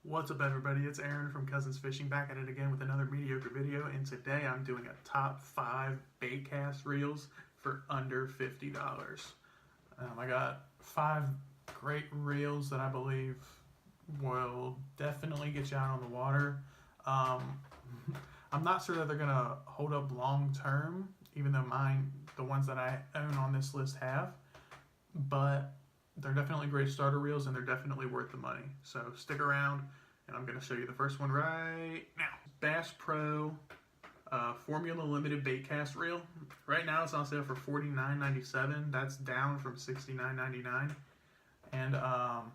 What's up, everybody? It's Aaron from Cousins Fishing, back at it again with another mediocre video, and today I'm doing a top 5 baitcast reels for under $50. I got 5 great reels that I believe will definitely get you out on the water. I'm not sure that they're going to hold up long term, even though the ones that I own on this list have, but they're definitely great starter reels, and they're definitely worth the money. So stick around, and I'm going to show you the first one right now. Bass Pro Formula Limited Baitcast Reel. Right now it's on sale for $49.97. That's down from $69.99. And I'm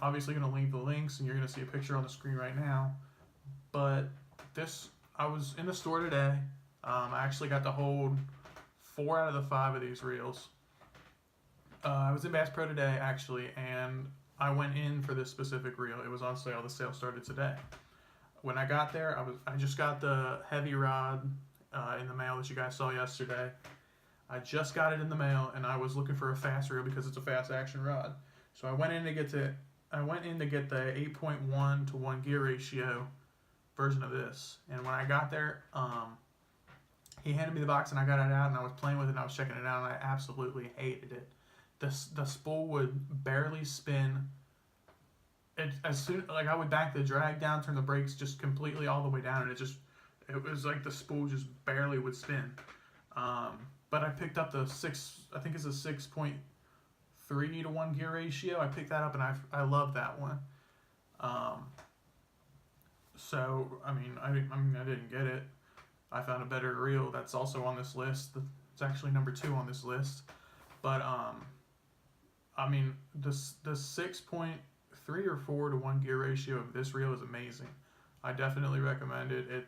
obviously going to link the links, and you're going to see a picture on the screen right now. But I was in the store today. I actually got to hold 4 out of the 5 of these reels. I was in Bass Pro today, actually, and I went in for this specific reel. It was on sale. The sale started today. When I got there, I just got the heavy rod in the mail that you guys saw yesterday. I just got it in the mail, and I was looking for a fast reel because it's a fast action rod. So I went in to get the 8.1 to 1 gear ratio version of this. And when I got there, he handed me the box, and I got it out, and I was playing with it, and I was checking it out, and I absolutely hated it. The spool would barely spin. I would back the drag down, turn the brakes just completely all the way down, and it was like the spool just barely would spin. But I picked up I think it's a 6.3 to 1 gear ratio. I picked that up, and I love that one. So I didn't get it. I found a better reel that's also on this list. It's actually number 2 on this list. But the 6.3 or 4 to 1 gear ratio of this reel is amazing. I definitely recommend it.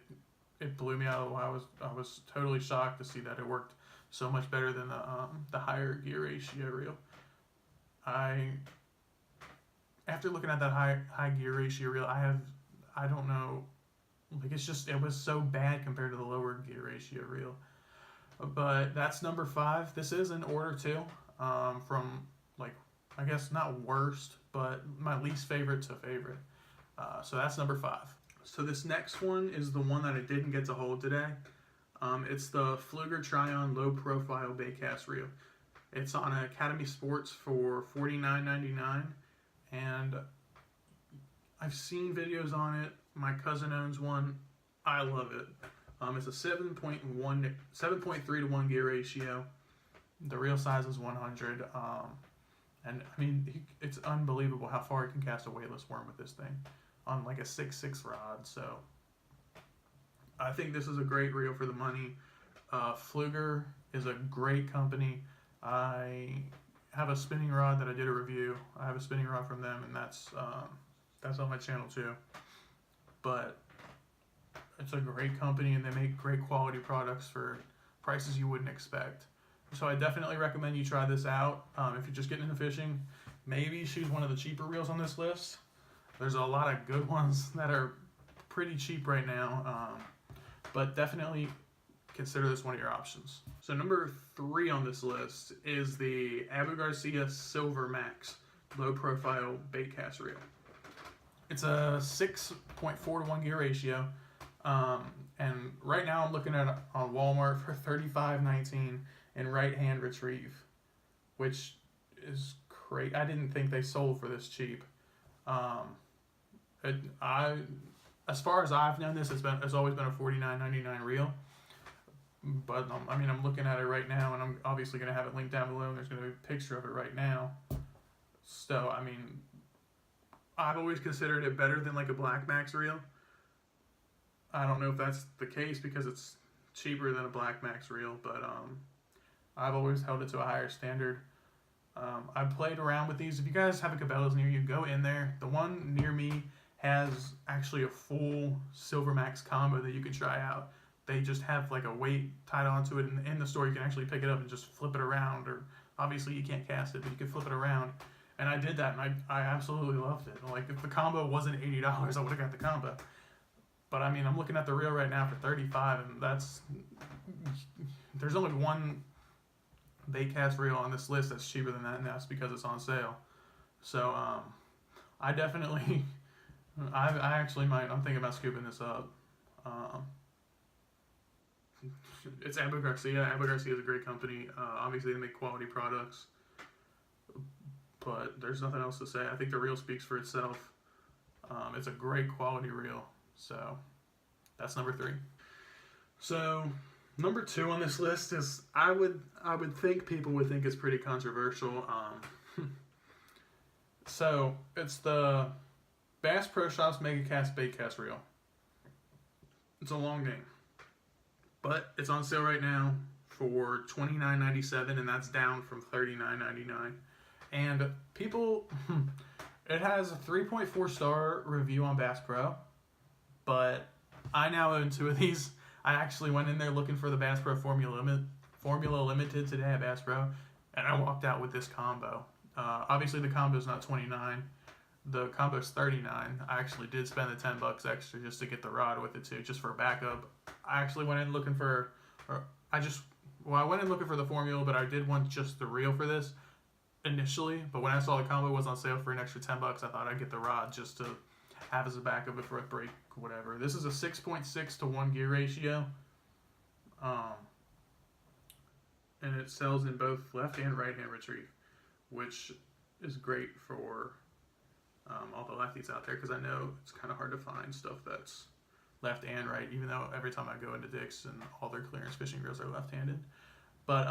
It blew me out of the water. I was totally shocked to see that it worked so much better than the higher gear ratio reel. After looking at that high gear ratio reel, I don't know, like it was so bad compared to the lower gear ratio reel. But that's number 5. This is in order too, from I guess not worst, but my least favorite to favorite. So that's number 5. So this next one is the one that I didn't get to hold today. It's the Pflueger Tryon Low Profile Baitcast Reel. It's on Academy Sports for $49.99, and I've seen videos on it. My cousin owns one. I love it. It's a 7.3 to 1 gear ratio. The reel size is 100. And it's unbelievable how far it can cast a weightless worm with this thing on like a 6.6 rod. So I think this is a great reel for the money. Pflueger is a great company. I have a spinning rod that I did a review. I have a spinning rod from them, and that's on my channel too. But it's a great company, and they make great quality products for prices you wouldn't expect. So I definitely recommend you try this out. If you're just getting into fishing, maybe choose one of the cheaper reels on this list. There's a lot of good ones that are pretty cheap right now, but definitely consider this one of your options. So number 3 on this list is the Abu Garcia Silver Max Low Profile Baitcast Reel. It's a 6.4 to 1 gear ratio, and right now I'm looking at it on Walmart for $35.19 in right hand retrieve, which is great. I didn't think they sold for this cheap. As far as I've known this, it's always been a $49.99 reel. But I'm looking at it right now, and I'm obviously going to have it linked down below, and there's going to be a picture of it right now. So I've always considered it better than like a Black Max reel. I don't know if that's the case because it's cheaper than a Black Max reel, but I've always held it to a higher standard. I've played around with these. If you guys have a Cabela's near you, go in there. The one near me has actually a full Silver Max combo that you can try out. They just have like a weight tied onto it, and in the store you can actually pick it up and just flip it around, or obviously you can't cast it, but you can flip it around. And I did that, and I absolutely loved it. Like, if the combo wasn't $80, I would have got the combo. But I'm looking at the reel right now for $35, and there's only one baitcast reel on this list that's cheaper than that, and that's because it's on sale. So I definitely I actually might. I'm thinking about scooping this up. Um, it's Abu Garcia. Abu Garcia is a great company. Obviously, they make quality products, but there's nothing else to say. I think the reel speaks for itself. It's a great quality reel. So that's number 3. So number 2 on this list is I would think people would think it's pretty controversial. So it's the Bass Pro Shops MegaCast Baitcast reel. It's a long game, but it's on sale right now for $29.97, and that's down from $39.99. And people, it has a 3.4-star review on Bass Pro, but I now own 2 of these. I actually went in there looking for the Bass Pro Formula Limited today at Bass Pro, and I walked out with this combo. Obviously, the combo is not $29. The combo is $39. I actually did spend the $10 extra just to get the rod with it too, just for backup. I actually went in looking for, I went in looking for the formula, but I did want just the reel for this initially. But when I saw the combo was on sale for an extra $10, I thought I'd get the rod just to have as a backup if for a break, whatever. This is a 6.6 to 1 gear ratio, and it sells in both left and right hand retrieve, which is great for all the lefties out there, because I know it's kind of hard to find stuff that's left and right, even though every time I go into Dick's and all their clearance fishing reels are left-handed. But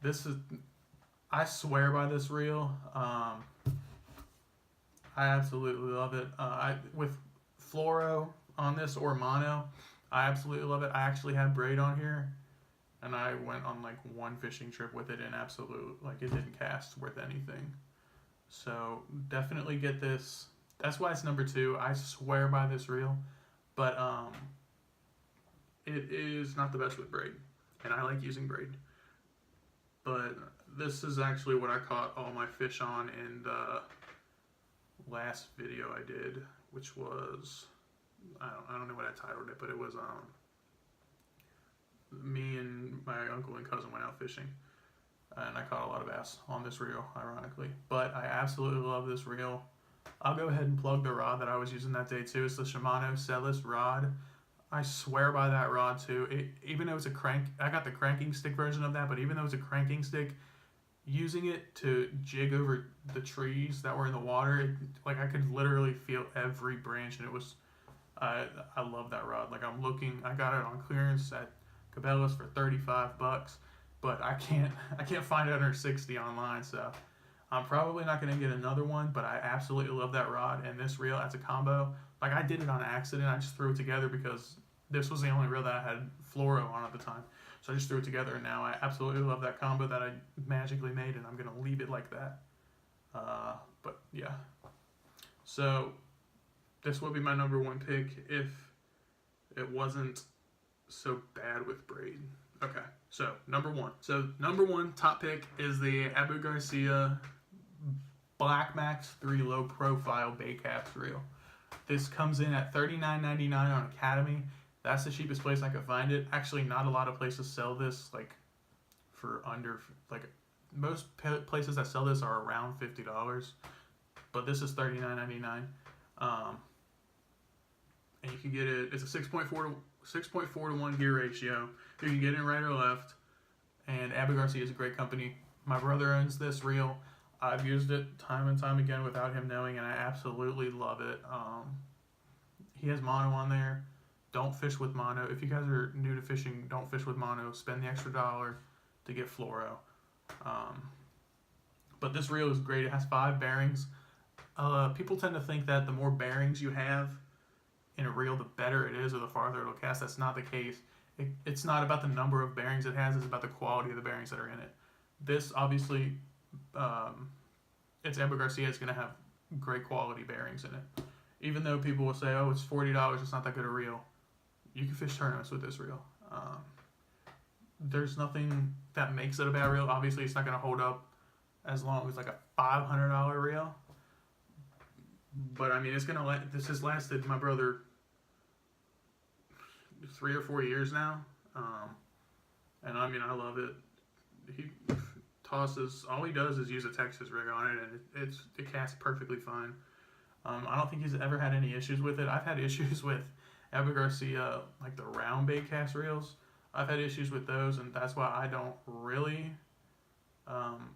this is, I swear by this reel. I absolutely love it. With fluoro on this or mono, I absolutely love it. I actually had braid on here, and I went on like one fishing trip with it, and it didn't cast worth anything. So definitely get this. That's why it's number 2. I swear by this reel, but it is not the best with braid, and I like using braid. But this is actually what I caught all my fish on in the last video I did, which was, I don't know what I titled it, but it was me and my uncle and cousin went out fishing, and I caught a lot of bass on this reel, ironically. But I absolutely love this reel. I'll go ahead and plug the rod that I was using that day too. It's the Shimano Celis rod. I swear by that rod too. Even though it's a crank, I got the cranking stick version of that, but even though it's a cranking stick, using it to jig over the trees that were in the water, I could literally feel every branch, and it was, I love that rod. I got it on clearance at Cabela's for $35, but I can't find it under 60 online, so I'm probably not going to get another one. But I absolutely love that rod and this reel as a combo. I did it on accident. I just threw it together because this was the only reel that I had fluoro on at the time, so I just threw it together, and now I absolutely love that combo that I magically made, and I'm going to leave it like that. But yeah, so this would be my number 1 pick if it wasn't so bad with braid. Okay, so number 1. So number 1 top pick is the Abu Garcia Black Max 3 low profile Baitcast reel. This comes in at $39.99 on Academy. That's the cheapest place I could find it. Actually, not a lot of places sell this for under, most places that sell this are around $50, but this is $39.99. And you can get it. It's a 6.4 to 1 gear ratio. You can get it in right or left. And Abu Garcia is a great company. My brother owns this reel. I've used it time and time again without him knowing, and I absolutely love it. He has mono on there. Don't fish with mono. If you guys are new to fishing, don't fish with mono. Spend the extra $1 to get fluoro. But this reel is great. It has 5 bearings. People tend to think that the more bearings you have in a reel, the better it is, or the farther it'll cast. That's not the case. It's not about the number of bearings it has. It's about the quality of the bearings that are in it. This, obviously, it's Abu Garcia. It's going to have great quality bearings in it. Even though people will say, oh, it's $40, it's not that good a reel. You can fish tournaments with this reel. There's nothing that makes it a bad reel. Obviously, it's not going to hold up as long as a $500 reel. But I mean, this has lasted my brother 3 or 4 years now. And I mean, I love it. He tosses, all he does is use a Texas rig on it, and it casts perfectly fine. I don't think he's ever had any issues with it. I've had issues with Abu Garcia, like the round Baitcast reels. I've had issues with those, and that's why I don't really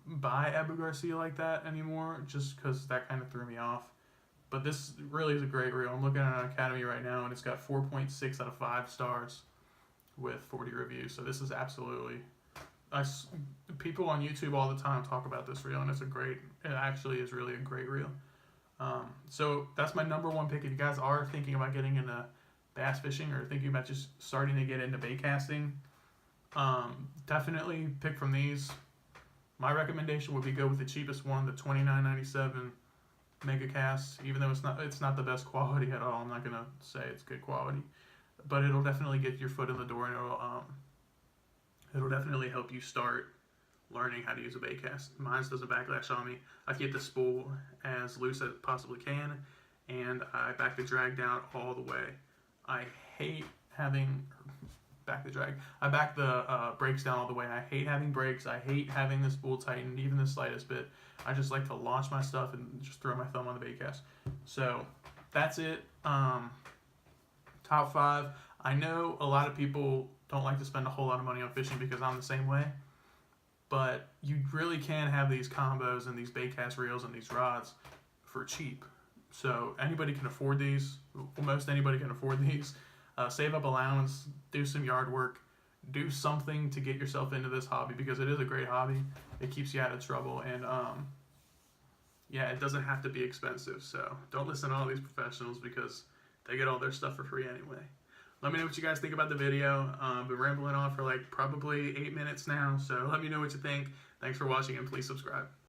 buy Abu Garcia like that anymore, just because that kind of threw me off. But this really is a great reel. I'm looking at an Academy right now, and it's got 4.6 out of 5 stars with 40 reviews. So this is absolutely... people on YouTube all the time talk about this reel, and it actually is really a great reel. So that's my number one pick. If you guys are thinking about getting into bass fishing or thinking about just starting to get into bait casting, definitely pick from these. My recommendation would be go with the cheapest one, the $29.97 Mega Cast. Even though it's not the best quality at all, I'm not gonna say it's good quality, but it'll definitely get your foot in the door, and it'll definitely help you start learning how to use a bait cast. Mine doesn't backlash on me. I keep the spool as loose as it possibly can, and I back the drag down all the way. I hate having I back the brakes down all the way. I hate having brakes. I hate having the spool tightened, even the slightest bit. I just like to launch my stuff and just throw my thumb on the bait cast. So that's it. Top 5. I know a lot of people don't like to spend a whole lot of money on fishing because I'm the same way. But you really can have these combos and these bait cast reels and these rods for cheap. So anybody can afford these. Most anybody can afford these. Save up allowance, do some yard work, do something to get yourself into this hobby, because it is a great hobby. It keeps you out of trouble, and yeah, it doesn't have to be expensive. So don't listen to all these professionals, because they get all their stuff for free anyway. Let me know what you guys think about the video. I've been rambling on for like probably 8 minutes now, so let me know what you think. Thanks for watching, and please subscribe.